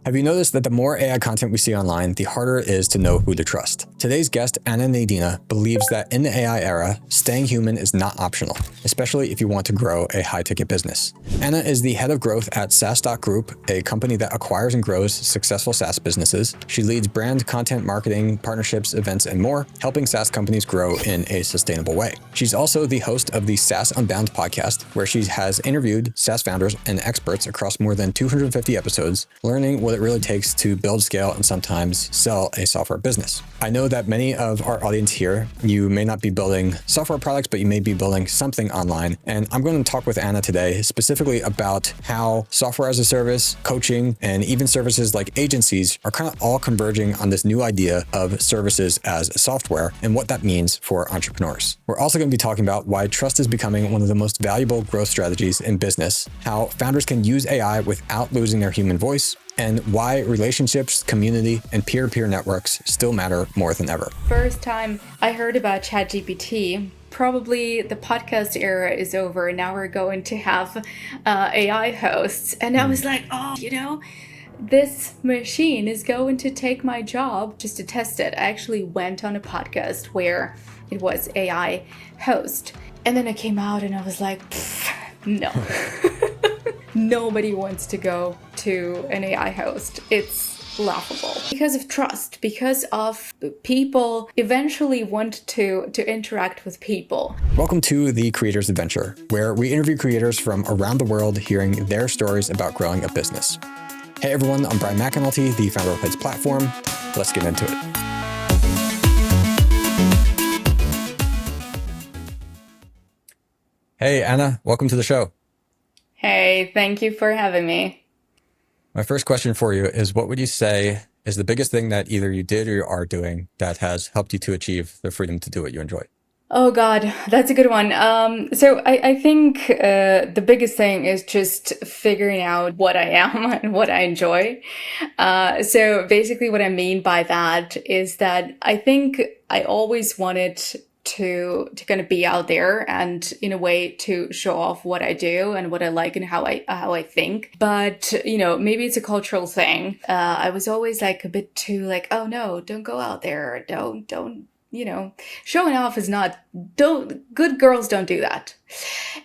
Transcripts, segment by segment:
Have you noticed that the more AI content we see online, the harder it is to know who to trust? Today's guest, Nadeina, believes that in the AI era, staying human is not optional, especially if you want to grow a high-ticket business. Anna is the head of growth at saas.group, a company that acquires and grows successful SaaS businesses. She leads brand, content, marketing, partnerships, events, and more, helping SaaS companies grow in a sustainable way. She's also the host of the saas.unbound podcast, where she has interviewed SaaS founders and experts across more than 250 episodes, learning what it really takes to build, scale, and sometimes sell a software business. I know that many of our audience here, you may not be building software products, but you may be building something online. And I'm going to talk with Anna today specifically about how software as a service, coaching, and even services like agencies are kind of all converging on this new idea of services as software and what that means for entrepreneurs. We're also going to be talking about why trust is becoming one of the most valuable growth strategies in business, how founders can use AI without losing their human voice, and why relationships, community, and peer-to-peer networks still matter more than ever. First time I heard about ChatGPT, probably the podcast era is over. Now we're going to have AI hosts. And I was like, this machine is going to take my job. Just to test it, I actually went on a podcast where it was AI host. And then I came out and I was like, no. Nobody wants to go to an AI host. It's laughable. Because of trust, because of people eventually want to interact with people. Welcome to The Creator's Adventure, where we interview creators from around the world hearing their stories about growing a business. Hey everyone, I'm Brian McAnulty, the founder of Heights Platform. Let's get into it. Hey Anna, welcome to the show. Hey, thank you for having me. My first question for you is, what would you say is the biggest thing that either you did or you are doing that has helped you to achieve the freedom to do what you enjoy? Oh God, that's a good one. So I think the biggest thing is just figuring out what I am and what I enjoy. So basically what I mean by that is that I think I always wanted to kind of be out there and in a way to show off what I do and what I like and how I think. But, maybe it's a cultural thing. I was always like a bit too like, oh no, don't go out there. Don't, showing off is not, good girls don't do that.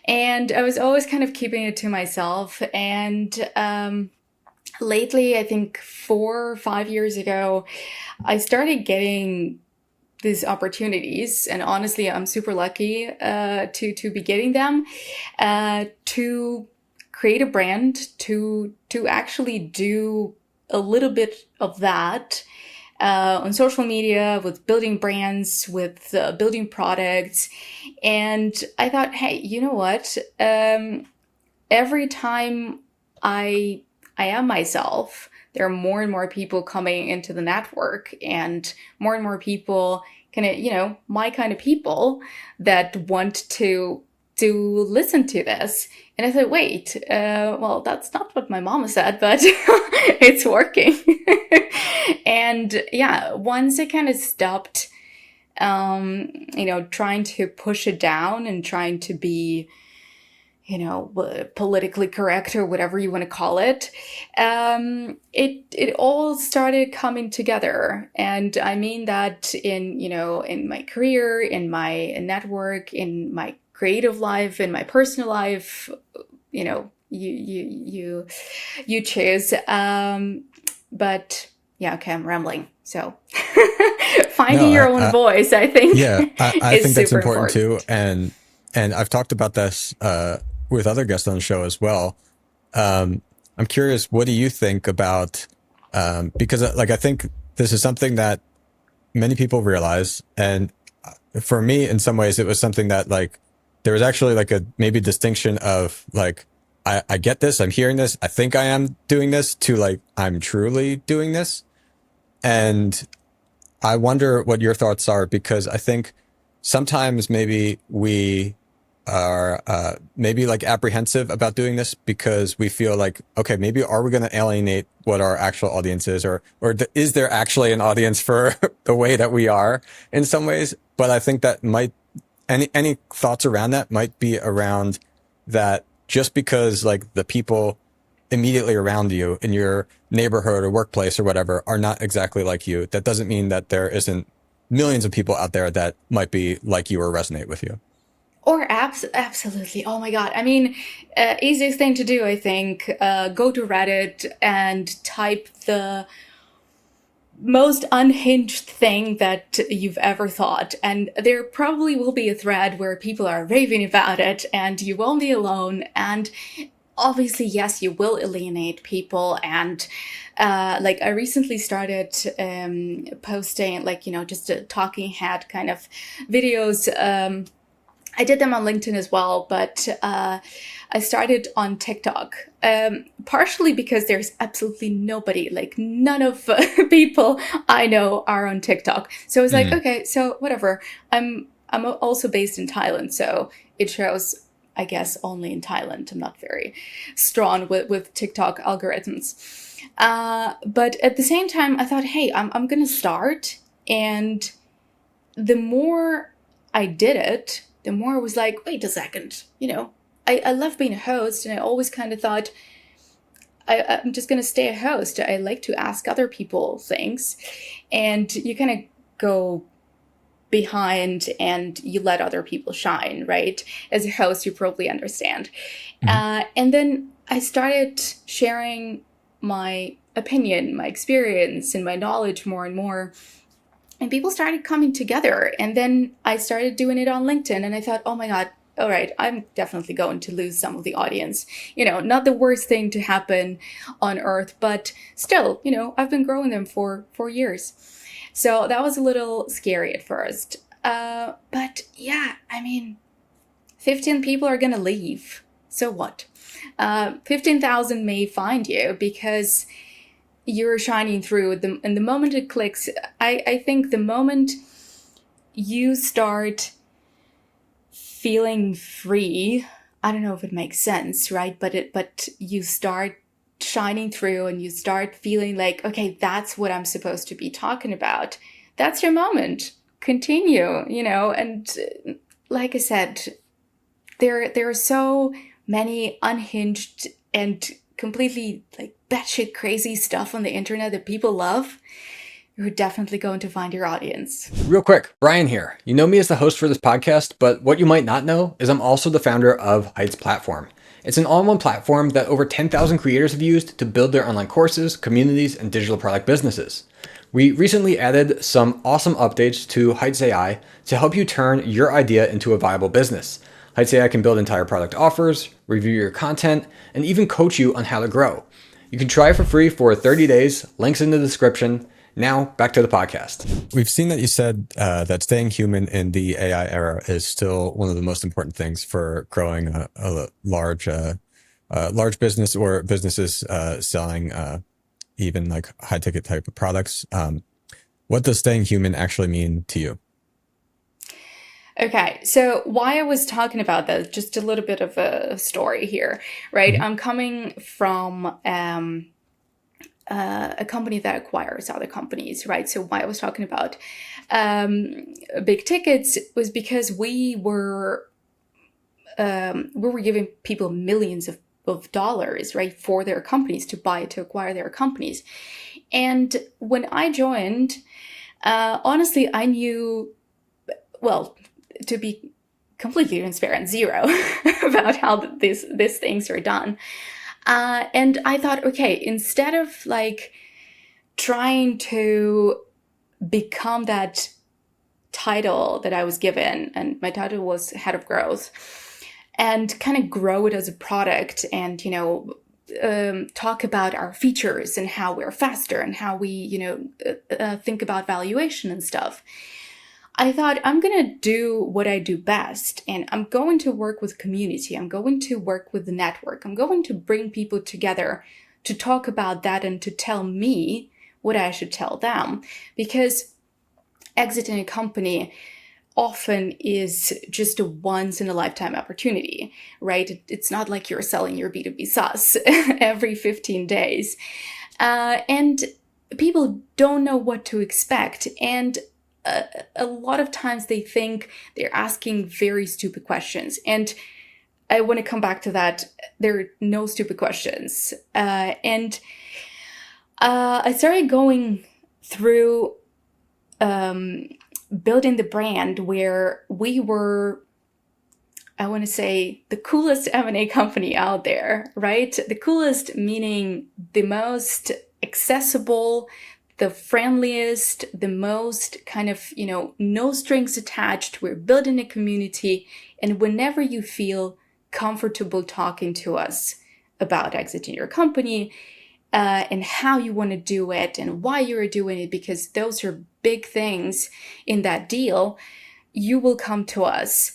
And I was always kind of keeping it to myself. And, lately, I think 4 or 5 years ago, I started getting these opportunities, and honestly, I'm super lucky to be getting them, to create a brand, to actually do a little bit of that on social media, with building brands, with building products. And I thought, hey, you know what? Every time I am myself, there are more and more people coming into the network and more people my kind of people that want to listen to this. And I thought, wait, well, that's not what my mama said, but it's working. And yeah, once I kind of stopped, trying to push it down and trying to be, politically correct or whatever you want to call it, it all started coming together. And I mean that in my career, in my network, in my creative life, in my personal life, you choose. But yeah, okay, I'm rambling. So finding your own voice, I think. Yeah, I think that's important too. And I've talked about this with other guests on the show as well. I'm curious, what do you think about, because I think this is something that many people realize. And for me, in some ways, it was something that there was actually a maybe distinction of I get this, I'm hearing this, I think I am doing this, to I'm truly doing this. And I wonder what your thoughts are, because I think sometimes maybe we are maybe apprehensive about doing this because we feel okay, maybe are we going to alienate what our actual audience is, or is there actually an audience for the way that we are in some ways? But I think that any thoughts around that might be around that, just because the people immediately around you in your neighborhood or workplace or whatever are not exactly like you, that doesn't mean that there isn't millions of people out there that might be like you or resonate with you. Or absolutely. Oh my God. I mean, easiest thing to do, I think, go to Reddit and type the most unhinged thing that you've ever thought. And there probably will be a thread where people are raving about it and you won't be alone. And obviously, yes, you will alienate people. And like I recently started posting like, just a talking head kind of videos. I did them on LinkedIn as well, but I started on TikTok, partially because there's absolutely nobody, like none of people I know are on TikTok. So I was like, okay, so whatever. I'm also based in Thailand, so it shows, I guess, only in Thailand. I'm not very strong with TikTok algorithms. But at the same time, I thought, hey, I'm going to start. And the more I did it, the more I was like, wait a second, I love being a host, and I always kind of thought, I'm just going to stay a host. I like to ask other people things, and you kind of go behind and you let other people shine, right? As a host, you probably understand. And then I started sharing my opinion, my experience, and my knowledge more and more. And people started coming together. And then I started doing it on LinkedIn. And I thought, oh my God, all right, I'm definitely going to lose some of the audience. Not the worst thing to happen on earth, but still, I've been growing them for 4 years. So that was a little scary at first. But yeah, I mean, 15 people are going to leave. So what? 15,000 may find you because you're shining through. And the moment it clicks, I think the moment you start feeling free, I don't know if it makes sense, right? But you start shining through and you start feeling like, okay, that's what I'm supposed to be talking about. That's your moment. Continue, and like I said, there are so many unhinged and completely like batshit crazy stuff on the internet that people love. You're definitely going to find your audience. Real quick, Brian here. You know me as the host for this podcast, but what you might not know is I'm also the founder of Heights Platform. It's an all-in-one platform that over 10,000 creators have used to build their online courses, communities, and digital product businesses. We recently added some awesome updates to Heights AI to help you turn your idea into a viable business. Heights AI can build entire product offers, review your content, and even coach you on how to grow. You can try it for free for 30 days, links in the description. Now, back to the podcast. We've seen that you said that staying human in the AI era is still one of the most important things for growing a large business or businesses selling even like high ticket type of products. What does staying human actually mean to you? Okay, so why I was talking about that, just a little bit of a story here, right? I'm coming from a company that acquires other companies, right? So why I was talking about big tickets was because we were giving people millions of dollars, right, for their companies to acquire their companies. And when I joined, honestly, I knew, well, to be completely transparent, zero about how these things are done. And I thought, okay, instead of like trying to become that title that I was given, and my title was head of growth, and kind of grow it as a product and, talk about our features and how we're faster and how we, think about valuation and stuff. I thought, I'm going to do what I do best, and I'm going to work with community. I'm going to work with the network. I'm going to bring people together to talk about that and to tell me what I should tell them. Because exiting a company often is just a once in a lifetime opportunity, right? It's not like you're selling your B2B SaaS every 15 days. And people don't know what to expect. And a lot of times they think they're asking very stupid questions. And I want to come back to that. There are no stupid questions. And I started going through building the brand where we were, I want to say, the coolest M&A company out there, right? The coolest meaning the most accessible, the friendliest, the most kind of, no strings attached. We're building a community. And whenever you feel comfortable talking to us about exiting your company, and how you want to do it and why you're doing it, because those are big things in that deal, you will come to us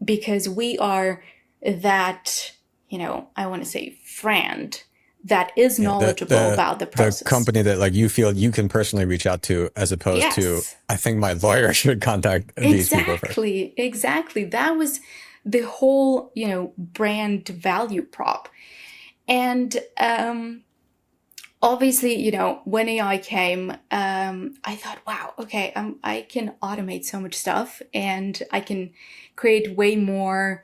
because we are that, I want to say friend that is knowledgeable about the process. The company that like you feel you can personally reach out to, as opposed to, I think my lawyer should contact these people first. Exactly. That was the whole, brand value prop. And obviously, when AI came, I thought, wow, okay, I can automate so much stuff and I can create way more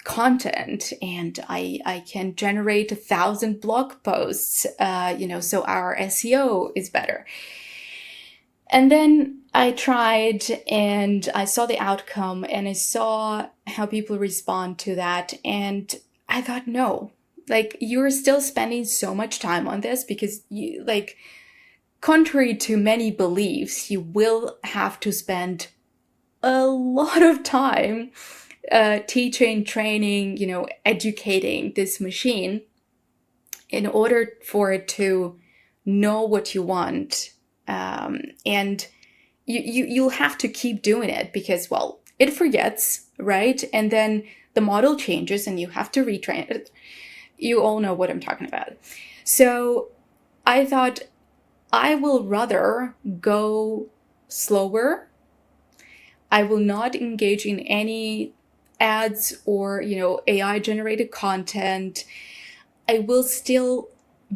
content, and I can generate 1,000 blog posts, so our SEO is better. And then I tried and I saw the outcome and I saw how people respond to that. And I thought, no, like, you're still spending so much time on this because you, like, contrary to many beliefs, you will have to spend a lot of time teaching, training, educating this machine in order for it to know what you want. And you'll have to keep doing it because, well, it forgets, right? And then the model changes and you have to retrain it. You all know what I'm talking about. So I thought I will rather go slower. I will not engage in any ads or, AI generated content. I will still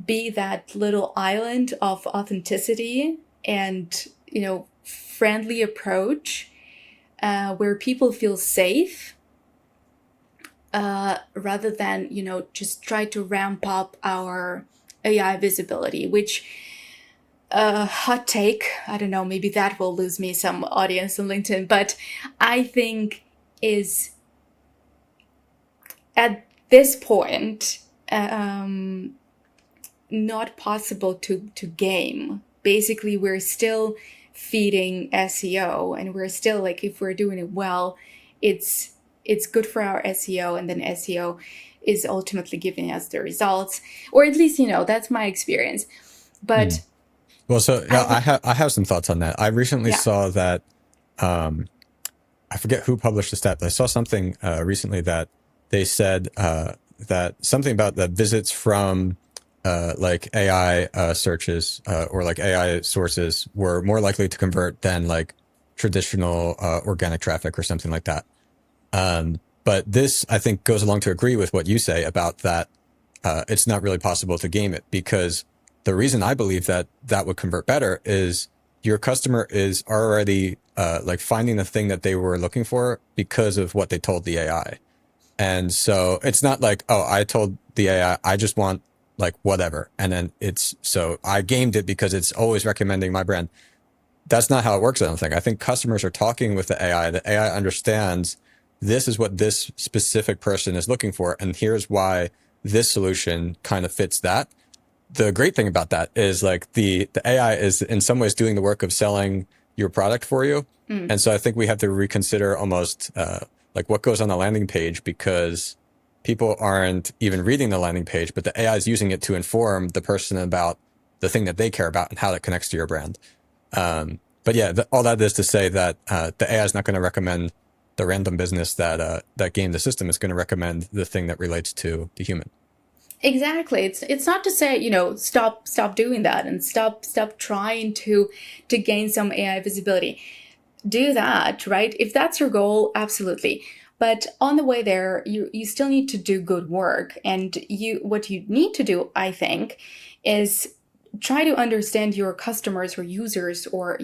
be that little island of authenticity and, friendly approach where people feel safe rather than, just try to ramp up our AI visibility, which hot take, I don't know, maybe that will lose me some audience on LinkedIn, but I think is at this point not possible to game. Basically, we're still feeding SEO and we're still like, if we're doing it well, it's good for our SEO, and then SEO is ultimately giving us the results, or at least, that's my experience. But well, so yeah, I have some thoughts on that. I recently saw that I forget who published the stat, but I saw something recently that they said that something about the visits from like AI searches or like AI sources were more likely to convert than like traditional organic traffic or something like that. But this, I think, goes along to agree with what you say about that. It's not really possible to game it, because the reason I believe that that would convert better is your customer is already like finding the thing that they were looking for because of what they told the AI. And so it's not like, oh, I told the AI, I just want like whatever. And then so I gamed it because it's always recommending my brand. That's not how it works, I don't think. I think customers are talking with the AI. The AI understands this is what this specific person is looking for, and here's why this solution kind of fits that. The great thing about that is like the AI is in some ways doing the work of selling your product for you. And so I think we have to reconsider almost like what goes on the landing page, because people aren't even reading the landing page, but the AI is using it to inform the person about the thing that they care about and how that connects to your brand. But yeah, all that is to say that the AI is not going to recommend the random business that gamed the system. Is going to recommend the thing that relates to the human. Exactly. It's not to say, stop doing that and stop trying to gain some AI visibility. Do that, right? If that's your goal, absolutely. But on the way there, you still need to do good work. And what you need to do, I think, is try to understand your customers or users or,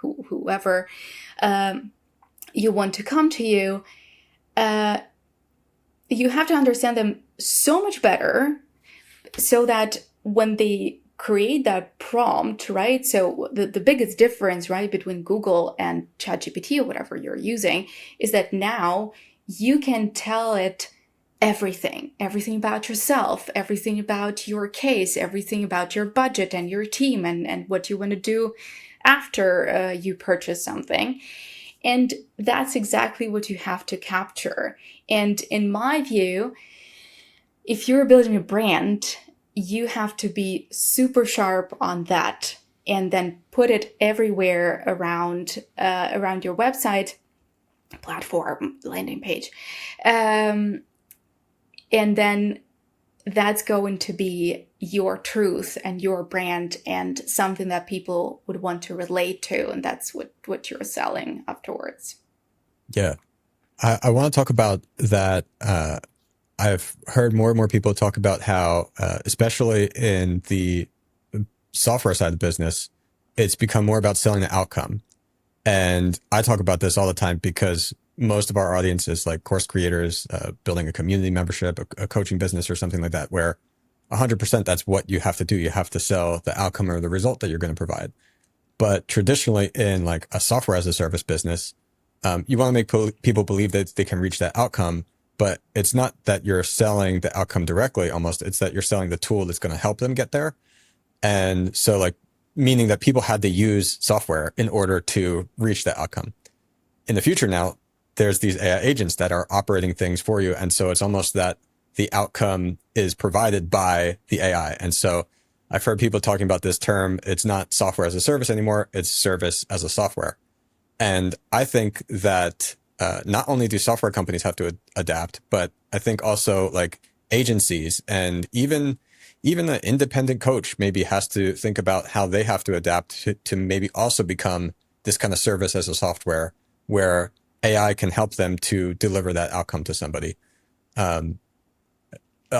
whoever you want to come to you. you have to understand them so much better so that when they create that prompt, right? So the biggest difference, right, between Google and ChatGPT or whatever you're using is that now you can tell it everything about yourself, everything about your case, everything about your budget and your team and what you want to do after you purchase something. And that's exactly what you have to capture. And in my view, if you're building a brand, you have to be super sharp on that and then put it everywhere around your website, platform, landing page. And then that's going to be your truth and your brand and something that people would want to relate to. And that's what you're selling afterwards. Yeah. I want to talk about that. I've heard more and more people talk about how, especially in the software side of the business, it's become more about selling the outcome. And I talk about this all the time because most of our audience is like course creators, building a community membership, a coaching business or something like that, where 100% that's what you have to do. You have to sell the outcome or the result that you're going to provide. But traditionally in like a software as a service business, you want to make people believe that they can reach that outcome, but it's not that you're selling the outcome directly almost. It's that you're selling the tool that's going to help them get there. And so like, meaning that people had to use software in order to reach that outcome. In the future now, there's these AI agents that are operating things for you. And so it's almost that the outcome is provided by the AI. And so I've heard people talking about this term. It's not software as a service anymore. It's service as a software. And I think that not only do software companies have to adapt, but I think also like agencies and even an independent coach maybe has to think about how they have to adapt to maybe also become this kind of service as a software where AI can help them to deliver that outcome to somebody. I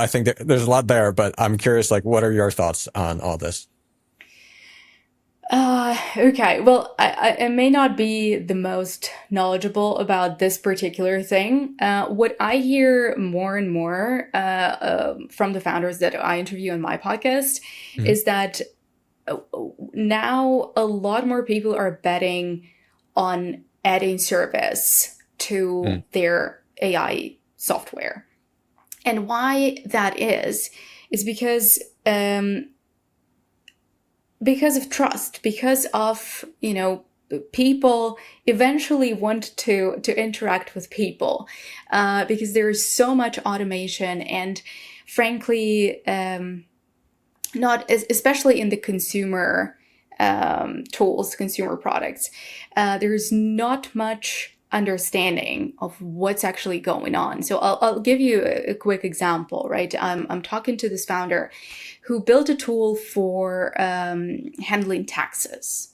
think that there's a lot there, but I'm curious, like, what are your thoughts on all this? Okay. Well, I may not be the most knowledgeable about this particular thing. What I hear more and more from the founders that I interview on my podcast Mm-hmm. is that now a lot more people are betting on adding service to their AI software. And why that is because of trust, because of, people eventually want to interact with people, because there is so much automation and frankly, not especially in the consumer tools, consumer products, there's not much understanding of what's actually going on. So I'll give you a quick example, right? I'm talking to this founder who built a tool for handling taxes,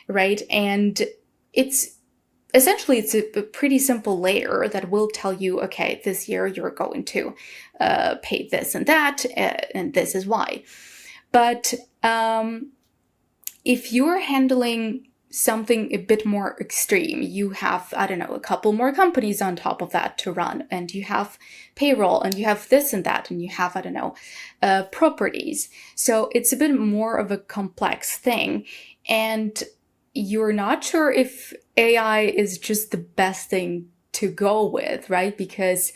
right? And it's essentially it's a pretty simple layer that will tell you, okay, this year you're going to pay this and that, and this is why. But if you're handling something a bit more extreme, you have, I don't know, a couple more companies on top of that to run, and you have payroll, and you have this and that, and you have, I don't know, properties. So it's a bit more of a complex thing. And you're not sure if AI is just the best thing to go with, right? Because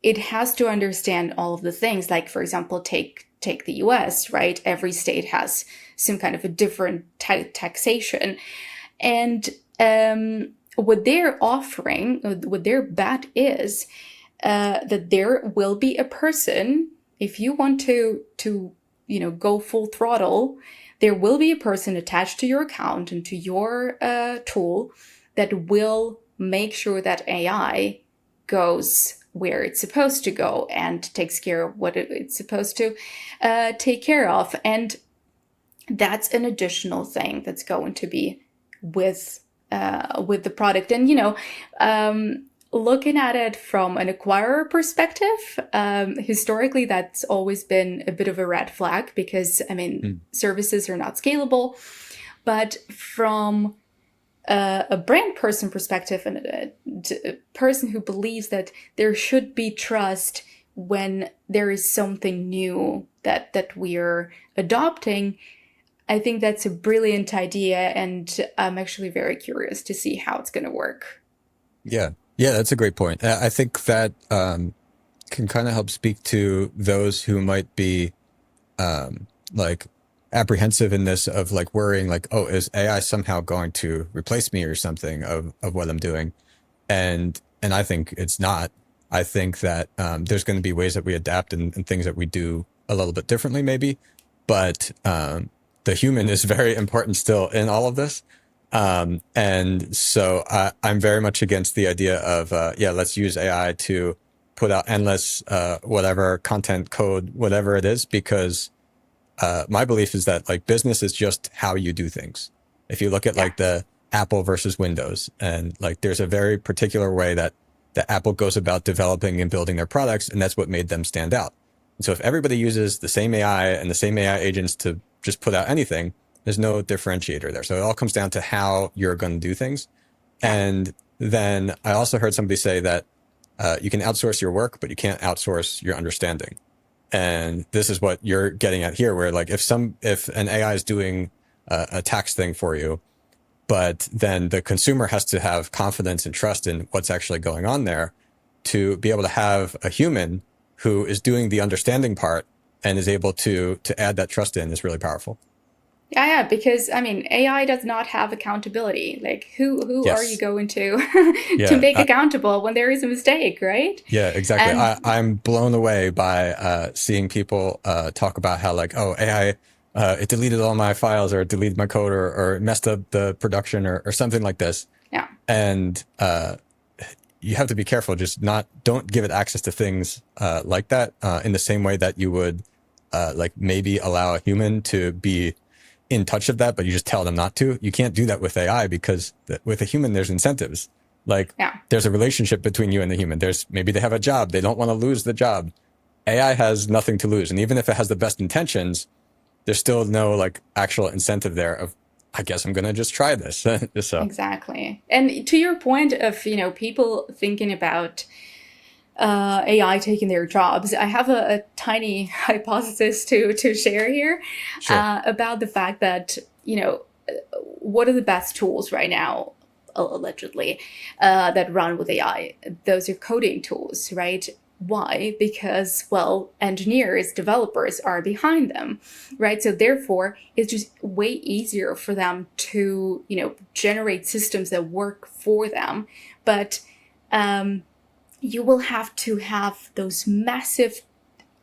it has to understand all of the things. Like, for example, take the US, right? Every state has some kind of a different taxation. And what they're offering, what their bet is, that there will be a person, if you want to go full throttle, there will be a person attached to your account and to your tool that will make sure that AI goes where it's supposed to go and takes care of what it's supposed to take care of. And that's an additional thing that's going to be with the product. And looking at it from an acquirer perspective, historically that's always been a bit of a red flag because services are not scalable. But from a brand person perspective and a person who believes that there should be trust when there is something new that we're adopting, I think that's a brilliant idea, and I'm actually very curious to see how it's going to work. Yeah. Yeah, that's a great point. I think that can kind of help speak to those who might be like apprehensive in this of like worrying like, oh, is AI somehow going to replace me or something of what I'm doing? And I think it's not. I think that there's going to be ways that we adapt and things that we do a little bit differently, maybe. But the human is very important still in all of this. And so I'm very much against the idea of, yeah, let's use AI to put out endless, whatever content code, whatever it is, because my belief is that like business is just how you do things. If you look at like the Apple versus Windows, and like there's a very particular way that Apple goes about developing and building their products, and that's what made them stand out. And so if everybody uses the same AI and the same AI agents to just put out anything, there's no differentiator there. So it all comes down to how you're going to do things. And then I also heard somebody say that you can outsource your work, but you can't outsource your understanding. And this is what you're getting at here, where like if an AI is doing a tax thing for you, but then the consumer has to have confidence and trust in what's actually going on there, to be able to have a human who is doing the understanding part and is able to add that trust in is really powerful. Yeah, because I mean, AI does not have accountability. Like, who are you Yes. going to to Yeah. make accountable when there is a mistake, right? Yeah, exactly. And I'm blown away by seeing people talk about how like, oh, AI, it deleted all my files or it deleted my code or it messed up the production or something like this. yeah, And you have to be careful. Just don't give it access to things like that in the same way that you would like maybe allow a human to be in touch of that, but you just tell them not to. You can't do that with AI because with a human, there's incentives. Like yeah. there's a relationship between you and the human. Maybe they have a job. They don't want to lose the job. AI has nothing to lose. And even if it has the best intentions, there's still no like actual incentive there of, I guess I'm going to just try this. So Exactly. And to your point of, people thinking about AI taking their jobs, I have a tiny hypothesis to share here sure. about the fact that, what are the best tools right now, allegedly, that run with AI? Those are coding tools, right? Why? Because, well, engineers, developers are behind them, right? So therefore, it's just way easier for them to, generate systems that work for them. But you will have to have those massive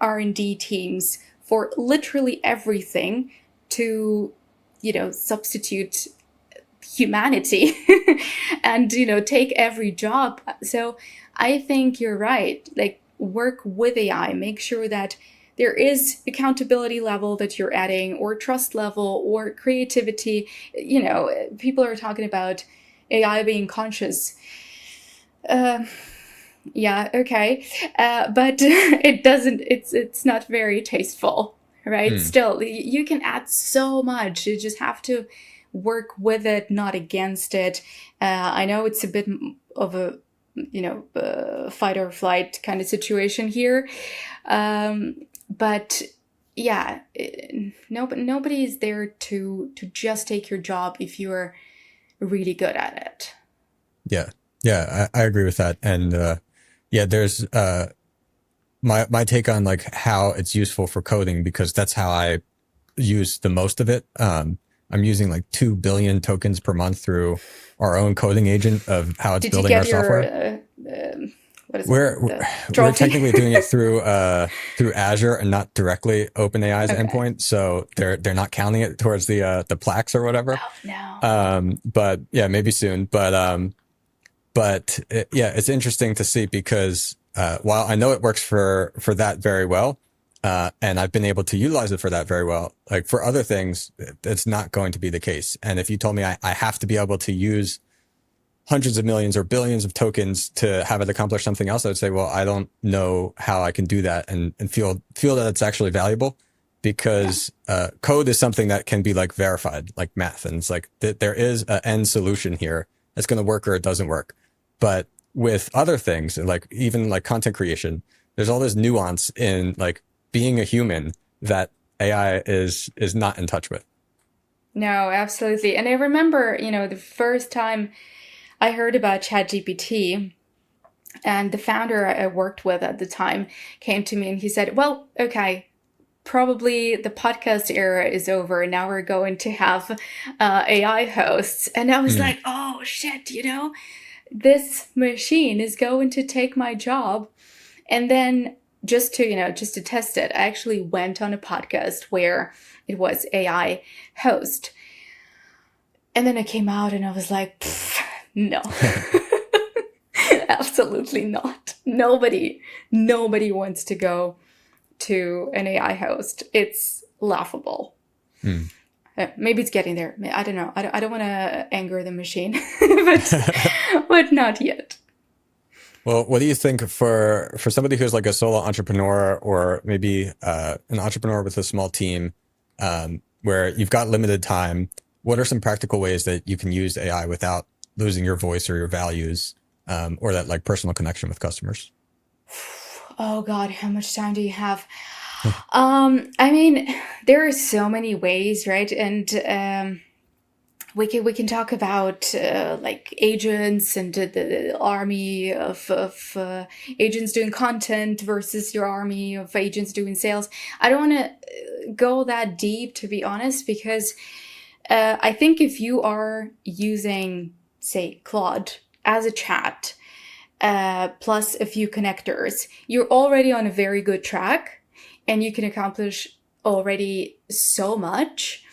R&D teams for literally everything to, substitute humanity and, take every job. So I think you're right. Like, work with AI, make sure that there is accountability level that you're adding, or trust level, or creativity. People are talking about AI being conscious. Yeah, okay. But it's not very tasteful, right? Hmm. Still, you can add so much. You just have to work with it, not against it. I know it's a bit of a, fight or flight kind of situation here. But yeah, nobody is there to just take your job if you're really good at it. Yeah. Yeah. I agree with that. And yeah, there's my take on like how it's useful for coding, because that's how I use the most of it. I'm using like 2 billion tokens per month through our own coding agent of how it's Did you building our get your software. what is We're it? The we're trophy? technically doing it through Azure and not directly OpenAI's Okay. endpoint, so they're not counting it towards the plaques or whatever. Oh no. But yeah, maybe soon. Yeah, it's interesting to see because while I know it works for that very well, and I've been able to utilize it for that very well, like for other things, it's not going to be the case. And if you told me I have to be able to use hundreds of millions or billions of tokens to have it accomplish something else, I would say, well, I don't know how I can do that and feel that it's actually valuable. because code is something that can be like verified, like math. And it's like there is an end solution here. It's going to work or it doesn't work. But with other things, like even like content creation, there's all this nuance in like being a human that AI is not in touch with. No, absolutely. And I remember, the first time I heard about ChatGPT, and the founder I worked with at the time came to me and he said, well, okay, probably the podcast era is over. Now we're going to have AI hosts. And I was like, oh shit, this machine is going to take my job. And then just to test it, I actually went on a podcast where it was AI host. And then I came out and I was like, no. Absolutely not. Nobody wants to go to an AI host. It's laughable. Maybe it's getting there. I don't know. I don't want to anger the machine, but not yet. Well, what do you think for somebody who's like a solo entrepreneur or maybe an entrepreneur with a small team where you've got limited time? What are some practical ways that you can use AI without losing your voice or your values or that like personal connection with customers? Oh God, how much time do you have? I mean, there are so many ways, right? And we can talk about like agents and the army of agents doing content versus your army of agents doing sales. I don't want to go that deep, to be honest, because I think if you are using, say, Claude as a chat, plus a few connectors, you're already on a very good track and you can accomplish already so much.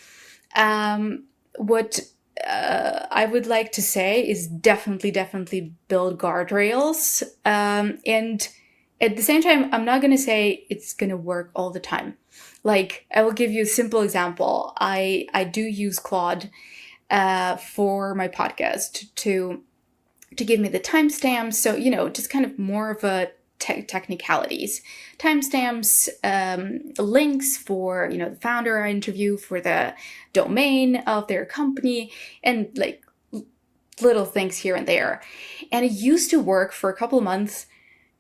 What I would like to say is definitely build guardrails. And at the same time, I'm not going to say it's going to work all the time. Like, I will give you a simple example. I do use Claude for my podcast to give me the timestamps. So, just kind of more of a technicalities. Timestamps, links for, the founder I interview, for the domain of their company, and like little things here and there. And it used to work for a couple of months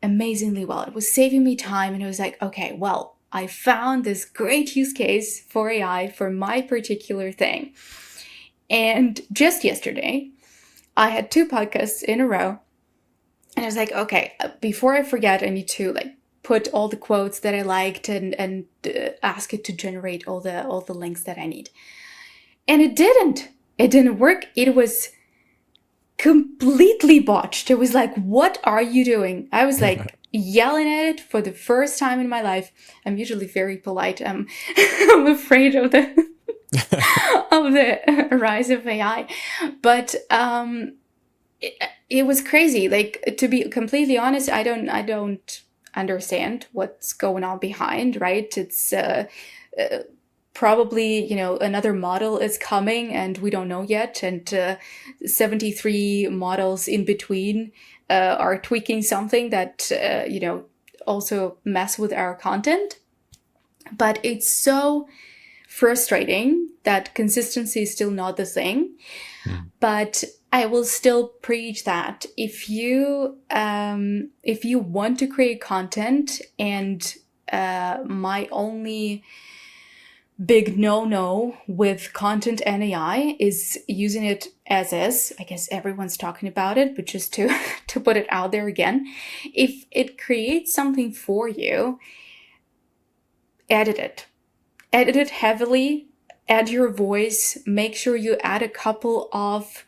amazingly well. It was saving me time. And I was like, okay, well, I found this great use case for AI for my particular thing. And just yesterday, I had 2 podcasts in a row. And I was like, okay, before I forget, I need to like put all the quotes that I liked and ask it to generate all the links that I need. And it didn't work. It was completely botched. It was like, what are you doing? I was like yelling at it for the first time in my life. I'm usually very polite. I'm afraid of the of the rise of AI, but it was crazy. Like, to be completely honest, I don't understand what's going on behind, right? It's probably, another model is coming and we don't know yet. And 73 models in between are tweaking something that, also mess with our content. But it's so frustrating that consistency is still not the thing. But I will still preach that if you want to create content, and my only big no with content and AI is using it as is. I guess everyone's talking about it, but just to put it out there again, if it creates something for you, edit it heavily, add your voice, make sure you add a couple of,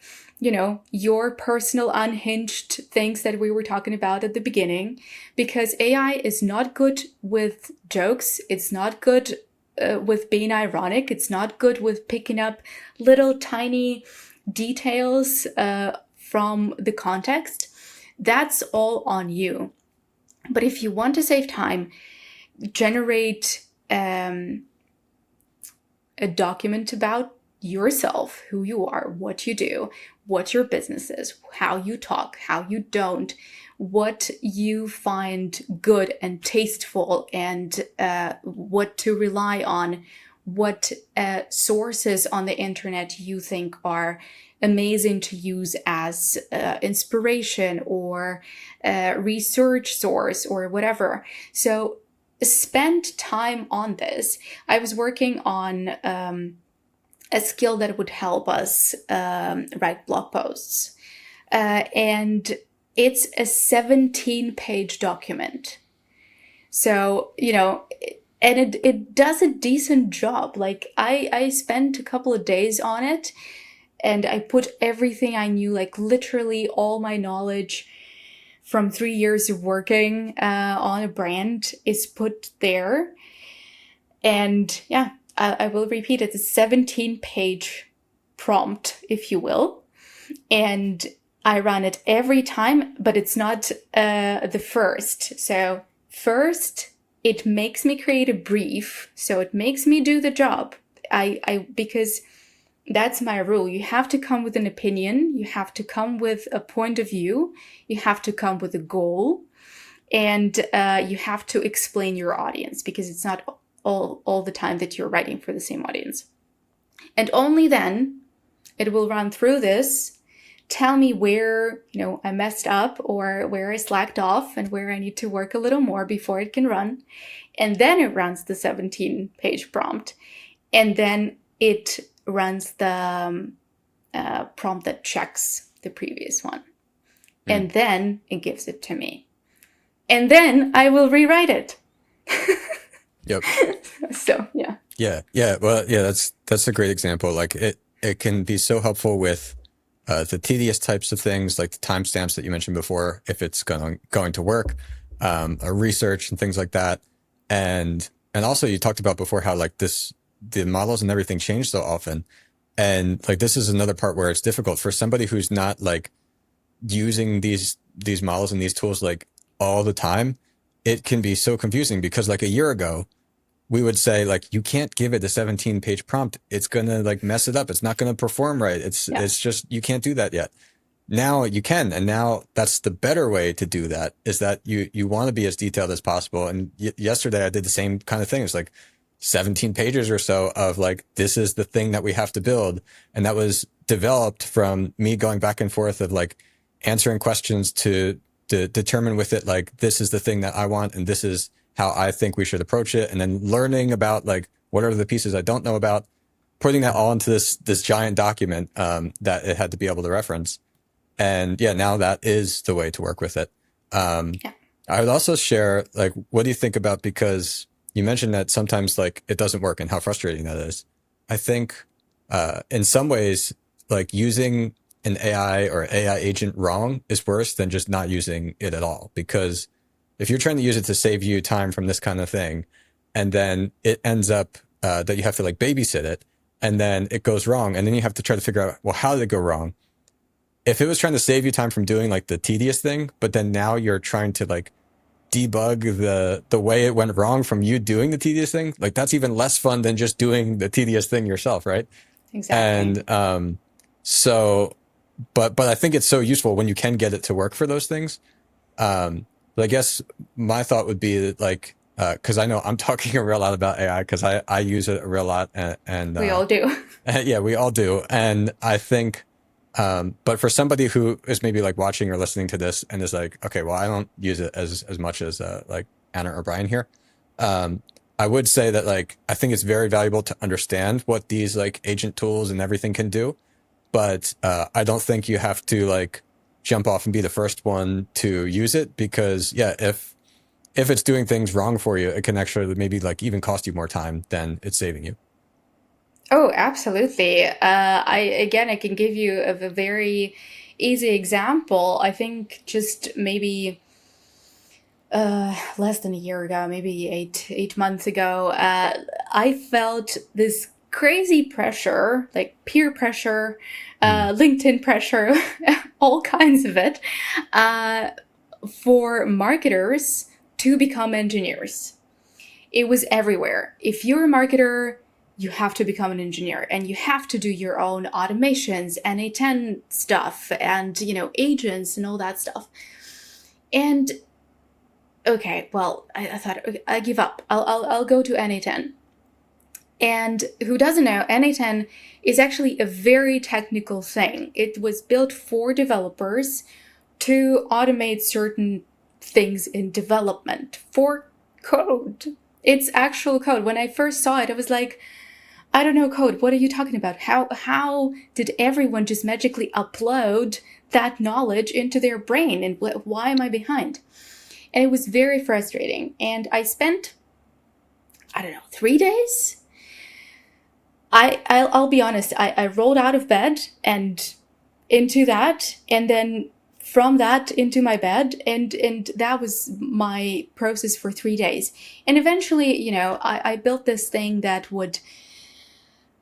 your personal unhinged things that we were talking about at the beginning, because AI is not good with jokes. It's not good with being ironic. It's not good with picking up little tiny details from the context. That's all on you. But if you want to save time, generate a document about yourself, who you are, what you do, what your business is, how you talk, how you don't, what you find good and tasteful, and what to rely on, what sources on the internet you think are amazing to use as inspiration or research source or whatever. So spend time on this. I was working on a skill that would help us write blog posts. And it's a 17-page document. So, and it does a decent job. Like I spent a couple of days on it, and I put everything I knew, like literally all my knowledge from 3 years of working on a brand is put there. And yeah, I will repeat it. It's a 17-page prompt, if you will. And I run it every time, but it's not the first. So first, it makes me create a brief. So it makes me do the job. Because that's my rule. You have to come with an opinion. You have to come with a point of view. You have to come with a goal. And you have to explain your audience, because it's not all the time that you're writing for the same audience. And only then it will run through this, tell me where, I messed up or where I slacked off and where I need to work a little more before it can run. And then it runs the 17-page prompt. And then it runs the prompt that checks the previous one. And then it gives it to me. And then I will rewrite it. Yep. So, yeah. Yeah. Well, yeah, that's a great example. Like it can be so helpful with the tedious types of things, like the timestamps that you mentioned before, if it's going to work, or research and things like that. And also you talked about before how like the models and everything change so often. And like, this is another part where it's difficult for somebody who's not like using these models and these tools like all the time. It can be so confusing because like a year ago, we would say like, you can't give it a 17-page prompt. It's going to like mess it up. It's not going to perform right. It's just, you can't do that yet. Now you can. And now that's the better way to do that, is that you want to be as detailed as possible. And yesterday I did the same kind of thing. It's like 17 pages or so of like, this is the thing that we have to build. And that was developed from me going back and forth of like answering questions to determine with it, like, this is the thing that I want. And this is how I think we should approach it. And then learning about like, what are the pieces I don't know about, putting that all into this giant document that it had to be able to reference. And yeah, now that is the way to work with it. I would also share, like, what do you think about, because you mentioned that sometimes like it doesn't work and how frustrating that is. I think in some ways, like using an AI or AI agent wrong is worse than just not using it at all. Because if you're trying to use it to save you time from this kind of thing, and then it ends up that you have to like babysit it, and then it goes wrong, and then you have to try to figure out, well, how did it go wrong? If it was trying to save you time from doing like the tedious thing, but then now you're trying to like debug the way it went wrong from you doing the tedious thing, like that's even less fun than just doing the tedious thing yourself, right? Exactly. And so, but I think it's so useful when you can get it to work for those things. But I guess my thought would be that like, because I know I'm talking a real lot about AI because I use it a real lot, and We all do. yeah, we all do. And I think, but for somebody who is maybe like watching or listening to this and is like, okay, well, I don't use it as much as like Anna or Brian here. I would say that like, I think it's very valuable to understand what these like agent tools and everything can do. But I don't think you have to like jump off and be the first one to use it, because yeah, if it's doing things wrong for you, it can actually maybe like even cost you more time than it's saving you. Oh, absolutely. I can give you a very easy example. I think just maybe less than a year ago, maybe eight months ago, I felt this crazy pressure, like peer pressure, LinkedIn pressure, all kinds of it, for marketers to become engineers. It was everywhere. If you're a marketer, you have to become an engineer and you have to do your own automations, NA10 stuff, and, agents and all that stuff. And okay, well, I thought, okay, I give up. I'll go to NA10. And who doesn't know, NA10 is actually a very technical thing. It was built for developers to automate certain things in development for code. It's actual code. When I first saw it, I was like, I don't know code. What are you talking about? How did everyone just magically upload that knowledge into their brain? And why am I behind? And it was very frustrating. And I spent, 3 days? I'll be honest, I rolled out of bed and into that, and then from that into my bed, and that was my process for 3 days. And eventually, I built this thing that would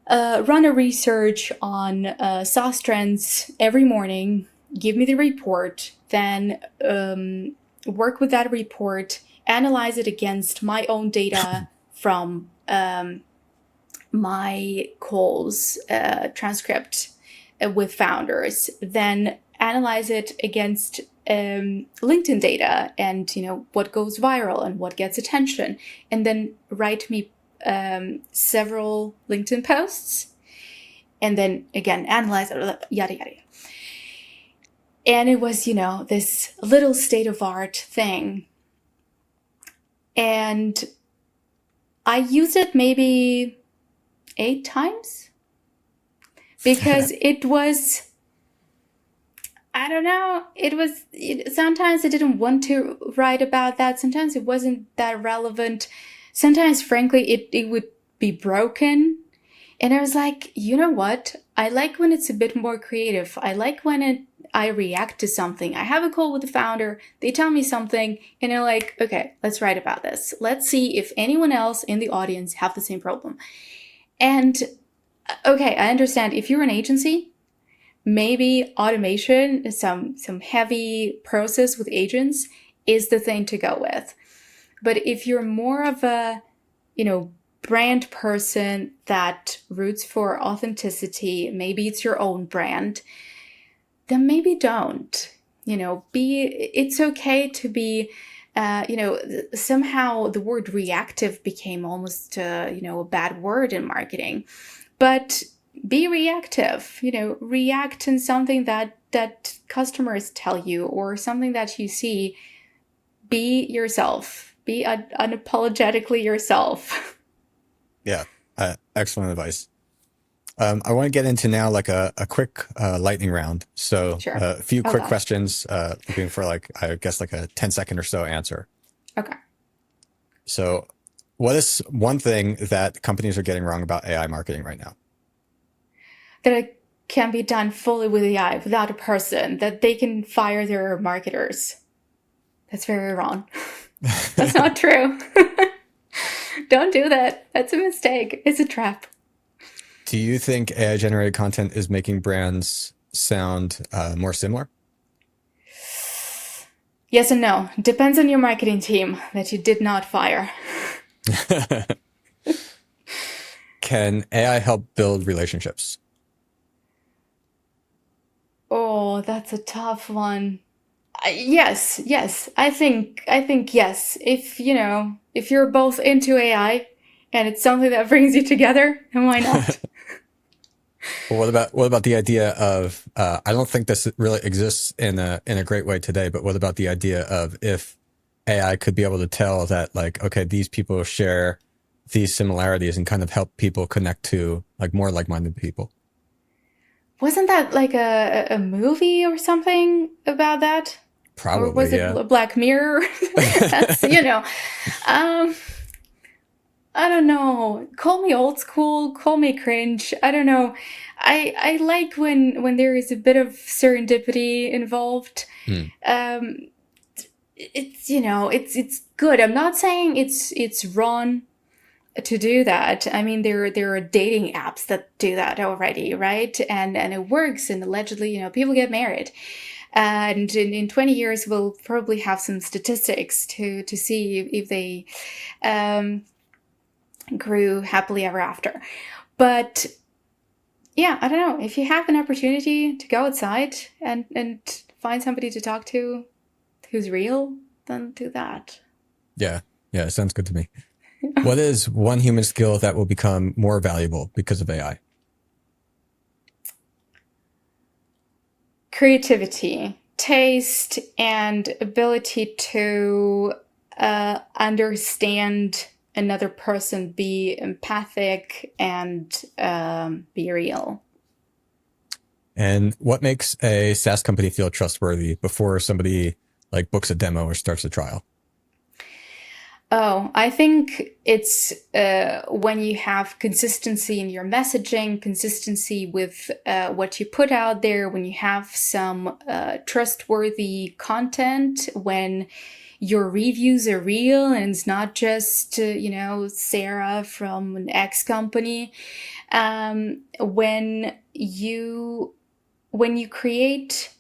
run a research on SaaS trends every morning, give me the report, then work with that report, analyze it against my own data from my calls, transcript with founders, then analyze it against LinkedIn data and, what goes viral and what gets attention, and then write me several LinkedIn posts, and then again analyze it, yada, yada, yada. And it was, this little state-of-art thing. And I used it maybe 8 times because it was, I don't know, sometimes I didn't want to write about that. Sometimes it wasn't that relevant. Sometimes, frankly, it would be broken. And I was like, you know what? I like when it's a bit more creative. I like when I react to something. I have a call with the founder. They tell me something and they're like, okay, let's write about this. Let's see if anyone else in the audience have the same problem. And okay, I understand if you're an agency, maybe automation, some heavy process with agents is the thing to go with. But if you're more of a, brand person that roots for authenticity, maybe it's your own brand, then maybe don't. It's okay to be, somehow the word reactive became almost, a bad word in marketing. But be reactive, react in something that customers tell you or something that you see. Be yourself. Be unapologetically yourself. Yeah, excellent advice. I want to get into now like a quick lightning round. So Sure. A few quick questions, looking for I guess a 10-second or so answer. Okay. So what is one thing that companies are getting wrong about AI marketing right now? That it can be done fully with AI, without a person, that they can fire their marketers. That's very wrong. That's not true. Don't do that. That's a mistake. It's a trap. Do you think AI generated content is making brands sound more similar? Yes and no. Depends on your marketing team that you did not fire. Can AI help build relationships? Oh, that's a tough one. Yes. I think yes. If you're both into AI and it's something that brings you together, then why not? Well, what about the idea of I don't think this really exists in a great way today, but what about the idea of if AI could be able to tell that okay, these people share these similarities and kind of help people connect to more like-minded people? Wasn't that like a movie or something about that? Probably, or was it yeah. Black Mirror? That's I don't know. Call me old school, call me cringe. I don't know. I like when there is a bit of serendipity involved. It's good. I'm not saying it's wrong to do that. I mean, there are dating apps that do that already, right? And it works. And allegedly, people get married. And in 20 years, we'll probably have some statistics to see if they grew happily ever after. But yeah, I don't know. If you have an opportunity to go outside and find somebody to talk to who's real, then do that. Yeah, it sounds good to me. What is one human skill that will become more valuable because of AI? Creativity, taste, and ability to understand another person, be empathic, and be real. And what makes a SaaS company feel trustworthy before somebody like books a demo or starts a trial? Oh, I think it's when you have consistency in your messaging, consistency with what you put out there, when you have some trustworthy content, when your reviews are real and it's not just, Sarah from an X company. When you create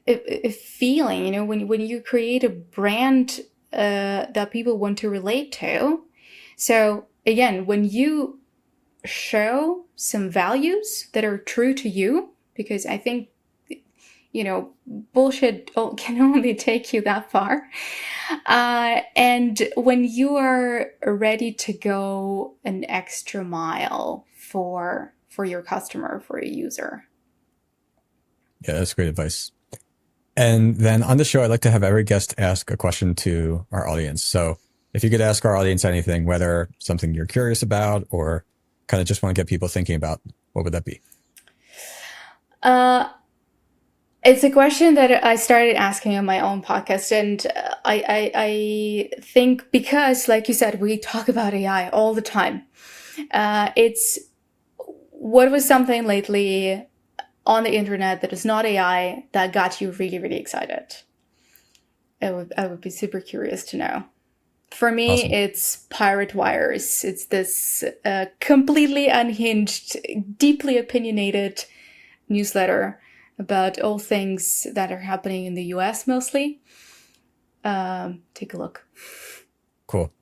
a feeling, when you create a brand that people want to relate to. So again, when you show some values that are true to you, because I think, bullshit can only take you that far. And when you are ready to go an extra mile for your customer, for a user. Yeah, that's great advice. And then on the show, I'd like to have every guest ask a question to our audience. So if you could ask our audience anything, whether something you're curious about or kind of just want to get people thinking about, what would that be? It's a question that I started asking on my own podcast. And I think because, like you said, we talk about AI all the time. It's what was something lately on the internet that is not AI that got you really, really excited? I would be super curious to know. For me, Awesome. It's Pirate Wires. It's this completely unhinged, deeply opinionated newsletter about all things that are happening in the US mostly. Take a look. Cool.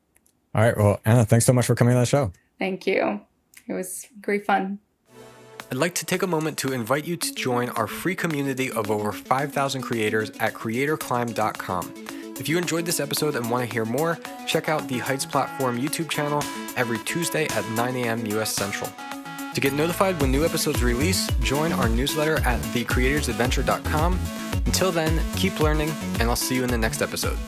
All right. Well, Anna, thanks so much for coming on the show. Thank you. It was great fun. I'd like to take a moment to invite you to join our free community of over 5,000 creators at creatorclimb.com. If you enjoyed this episode and want to hear more, check out the Heights Platform YouTube channel every Tuesday at 9 a.m. US Central. To get notified when new episodes release, join our newsletter at thecreatorsadventure.com. Until then, keep learning, and I'll see you in the next episode.